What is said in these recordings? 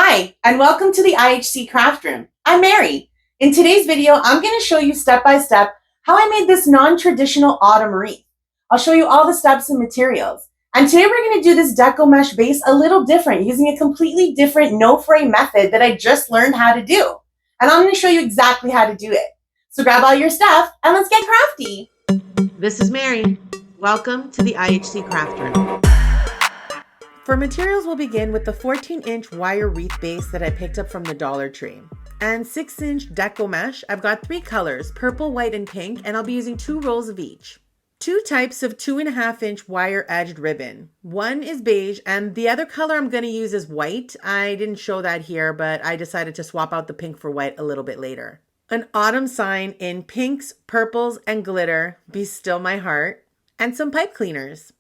Hi, and welcome to the IHC Craft Room. I'm Mary. In today's video, I'm going to show you step by step how I made this non-traditional autumn wreath. I'll show you all the steps and materials. And today we're going to do this Deco mesh base a little different, using a completely different no-fray method that I just learned how to do. And I'm going to show you exactly how to do it. So grab all your stuff and let's get crafty. This is Mary. Welcome to the IHC Craft Room. For materials, we'll begin with the 14-inch wire wreath base that I picked up from the Dollar Tree. And 6-inch Deco mesh. I've got 3 colors, purple, white, and pink, and I'll be using 2 rolls of each. 2 types of 2.5-inch wire edged ribbon. One is beige, and the other color I'm going to use is white. I didn't show that here, but I decided to swap out the pink for white a little bit later. An autumn sign in pinks, purples, and glitter, Be Still My Heart, and some pipe cleaners.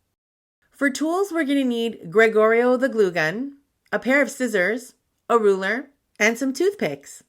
For tools, we're going to need Gregorio the glue gun, a pair of scissors, a ruler, and some toothpicks.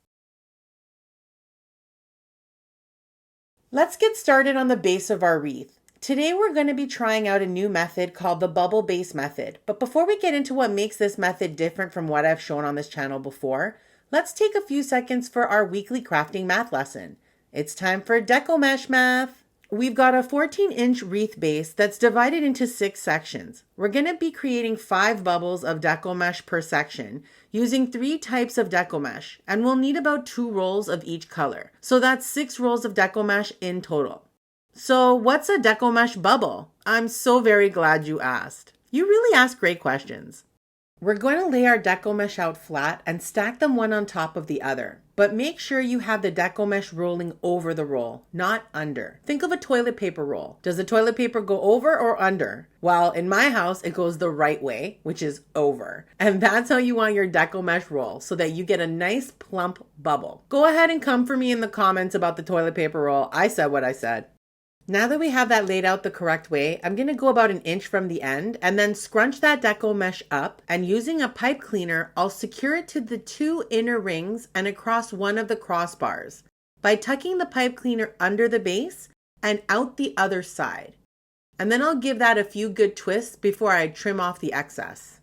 Let's get started on the base of our wreath. Today we're going to be trying out a new method called the bubble base method. But before we get into what makes this method different from what I've shown on this channel before, let's take a few seconds for our weekly crafting math lesson. It's time for Deco Mesh Math. We've got a 14-inch wreath base that's divided into 6 sections. We're going to be creating 5 bubbles of Deco mesh per section using 3 types of Deco mesh, and we'll need about 2 rolls of each color. So that's 6 rolls of Deco mesh in total. So what's a Deco mesh bubble? I'm so very glad you asked. You really ask great questions. We're going to lay our Deco mesh out flat and stack them one on top of the other. But make sure you have the Deco mesh rolling over the roll, not under. Think of a toilet paper roll. Does the toilet paper go over or under? Well, in my house, it goes the right way, which is over. And that's how you want your Deco mesh roll, so that you get a nice plump bubble. Go ahead and come for me in the comments about the toilet paper roll. I said what I said. Now that we have that laid out the correct way, I'm going to go about 1 inch from the end and then scrunch that Deco mesh up, and using a pipe cleaner, I'll secure it to the 2 inner rings and across one of the crossbars by tucking the pipe cleaner under the base and out the other side. And then I'll give that a few good twists before I trim off the excess.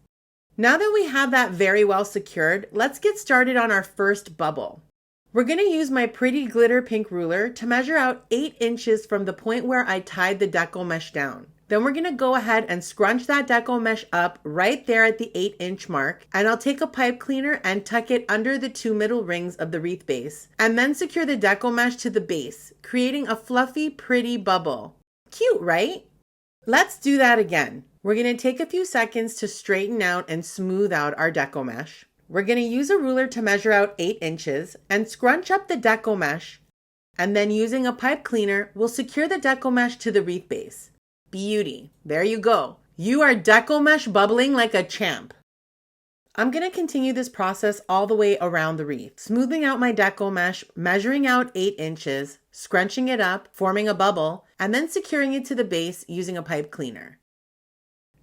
Now that we have that very well secured, let's get started on our first bubble. We're going to use my pretty glitter pink ruler to measure out 8 inches from the point where I tied the Deco mesh down. Then we're going to go ahead and scrunch that Deco mesh up right there at the 8-inch mark, and I'll take a pipe cleaner and tuck it under the 2 middle rings of the wreath base, and then secure the Deco mesh to the base, creating a fluffy, pretty bubble. Cute, right? Let's do that again. We're going to take a few seconds to straighten out and smooth out our Deco mesh. We're going to use a ruler to measure out 8 inches and scrunch up the Deco mesh, and then using a pipe cleaner, we'll secure the Deco mesh to the wreath base. Beauty. There you go. You are Deco mesh bubbling like a champ. I'm going to continue this process all the way around the wreath, smoothing out my Deco mesh, measuring out 8 inches, scrunching it up, forming a bubble, and then securing it to the base using a pipe cleaner.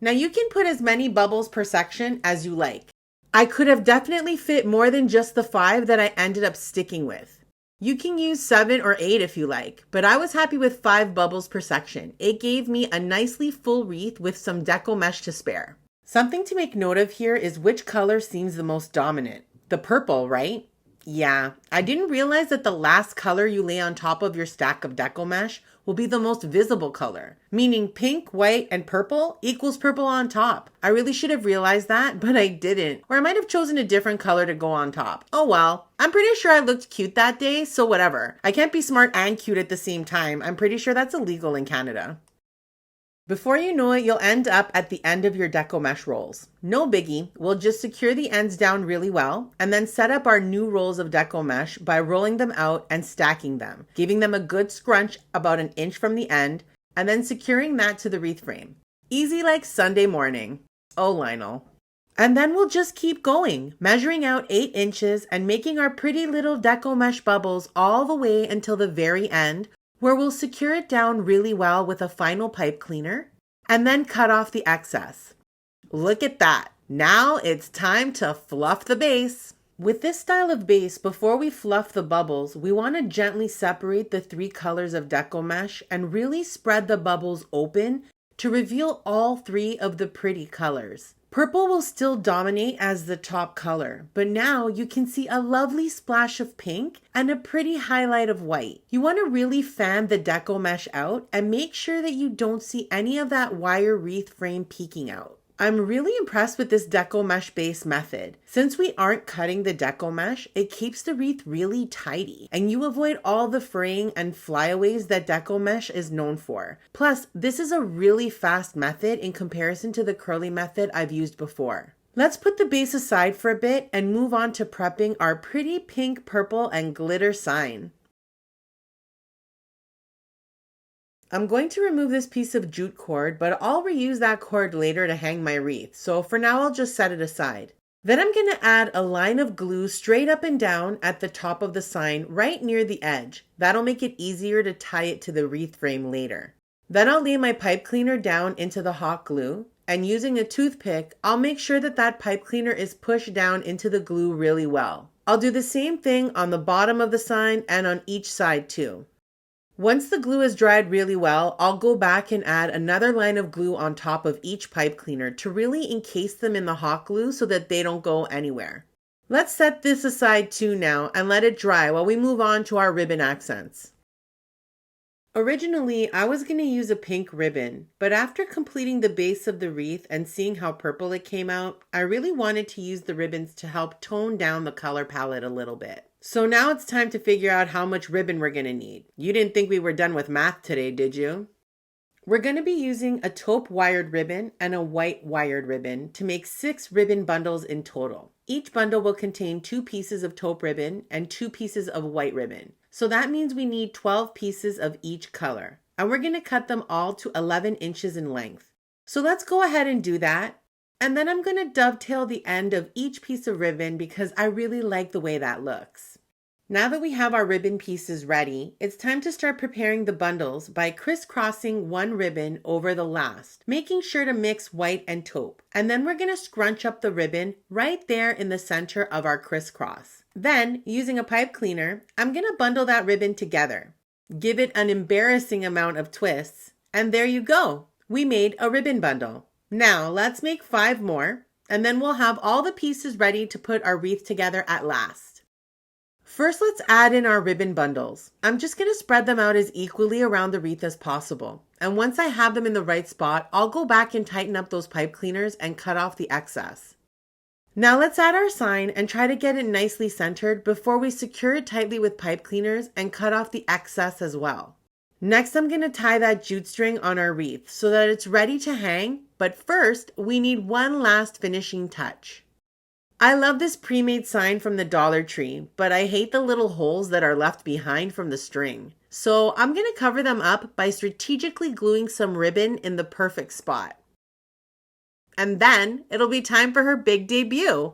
Now you can put as many bubbles per section as you like. I could have definitely fit more than just the 5 that I ended up sticking with. You can use 7 or 8 if you like, but I was happy with 5 bubbles per section. It gave me a nicely full wreath with some Deco mesh to spare. Something to make note of here is which color seems the most dominant. The purple, right? Yeah, I didn't realize that the last color you lay on top of your stack of Deco mesh will be the most visible color, meaning pink, white, and purple equals purple on top. I really should have realized that, but I didn't. Or I might have chosen a different color to go on top. Oh well. I'm pretty sure I looked cute that day, so whatever. I can't be smart and cute at the same time. I'm pretty sure that's illegal in Canada. Before you know it, you'll end up at the end of your Deco mesh rolls. No biggie, we'll just secure the ends down really well and then set up our new rolls of Deco mesh by rolling them out and stacking them, giving them a good scrunch about 1 inch from the end, and then securing that to the wreath frame. Easy like Sunday morning. Oh, Lionel. And then we'll just keep going, measuring out 8 inches and making our pretty little Deco mesh bubbles all the way until the very end, where we'll secure it down really well with a final pipe cleaner and then cut off the excess. Look at that. Now it's time to fluff the base. With this style of base, before we fluff the bubbles, we want to gently separate the 3 colors of Deco mesh and really spread the bubbles open to reveal all 3 of the pretty colors. Purple will still dominate as the top color, but now you can see a lovely splash of pink and a pretty highlight of white. You want to really fan the deco mesh out and make sure that you don't see any of that wire wreath frame peeking out. I'm really impressed with this deco mesh base method. Since we aren't cutting the deco mesh, it keeps the wreath really tidy and you avoid all the fraying and flyaways that deco mesh is known for. Plus, this is a really fast method in comparison to the curly method I've used before. Let's put the base aside for a bit and move on to prepping our pretty pink, purple, and glitter sign. I'm going to remove this piece of jute cord, but I'll reuse that cord later to hang my wreath, so for now I'll just set it aside. Then I'm going to add a line of glue straight up and down at the top of the sign right near the edge. That'll make it easier to tie it to the wreath frame later. Then I'll lay my pipe cleaner down into the hot glue, and using a toothpick, I'll make sure that that pipe cleaner is pushed down into the glue really well. I'll do the same thing on the bottom of the sign and on each side too. Once the glue is dried really well, I'll go back and add another line of glue on top of each pipe cleaner to really encase them in the hot glue so that they don't go anywhere. Let's set this aside too now and let it dry while we move on to our ribbon accents. Originally, I was going to use a pink ribbon, but after completing the base of the wreath and seeing how purple it came out, I really wanted to use the ribbons to help tone down the color palette a little bit. So now it's time to figure out how much ribbon we're going to need. You didn't think we were done with math today, did you? We're going to be using a taupe wired ribbon and a white wired ribbon to make 6 ribbon bundles in total. Each bundle will contain 2 pieces of taupe ribbon and 2 pieces of white ribbon. So that means we need 12 pieces of each color. And we're going to cut them all to 11 inches in length. So let's go ahead and do that. And then I'm going to dovetail the end of each piece of ribbon because I really like the way that looks. Now that we have our ribbon pieces ready, it's time to start preparing the bundles by crisscrossing one ribbon over the last, making sure to mix white and taupe. And then we're going to scrunch up the ribbon right there in the center of our crisscross. Then, using a pipe cleaner, I'm going to bundle that ribbon together. Give it an embarrassing amount of twists, and there you go. We made a ribbon bundle. Now, let's make 5 more, and then we'll have all the pieces ready to put our wreath together at last. First, let's add in our ribbon bundles. I'm just going to spread them out as equally around the wreath as possible. And once I have them in the right spot, I'll go back and tighten up those pipe cleaners and cut off the excess. Now let's add our sign and try to get it nicely centered before we secure it tightly with pipe cleaners and cut off the excess as well. Next, I'm going to tie that jute string on our wreath so that it's ready to hang, but first, we need one last finishing touch. I love this pre-made sign from the Dollar Tree, but I hate the little holes that are left behind from the string. So I'm going to cover them up by strategically gluing some ribbon in the perfect spot. And then it'll be time for her big debut.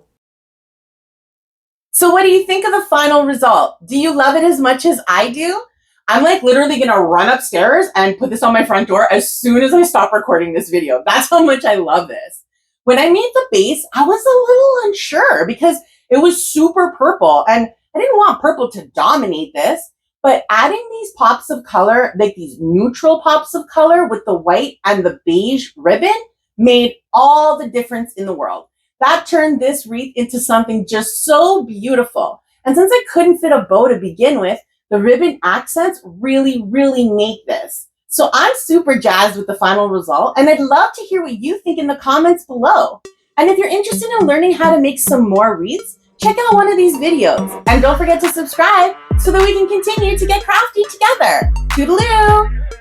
So what do you think of the final result? Do you love it as much as I do? I'm like literally gonna run upstairs and put this on my front door as soon as I stop recording this video. That's how much I love this. When I made the base, I was a little unsure because it was super purple and I didn't want purple to dominate this, but adding these pops of color, like these neutral pops of color with the white and the beige ribbon made all the difference in the world. That turned this wreath into something just so beautiful. And since I couldn't fit a bow to begin with, the ribbon accents really make this. So I'm super jazzed with the final result, and I'd love to hear what you think in the comments below. And if you're interested in learning how to make some more wreaths, check out one of these videos. And don't forget to subscribe so that we can continue to get crafty together. Toodaloo!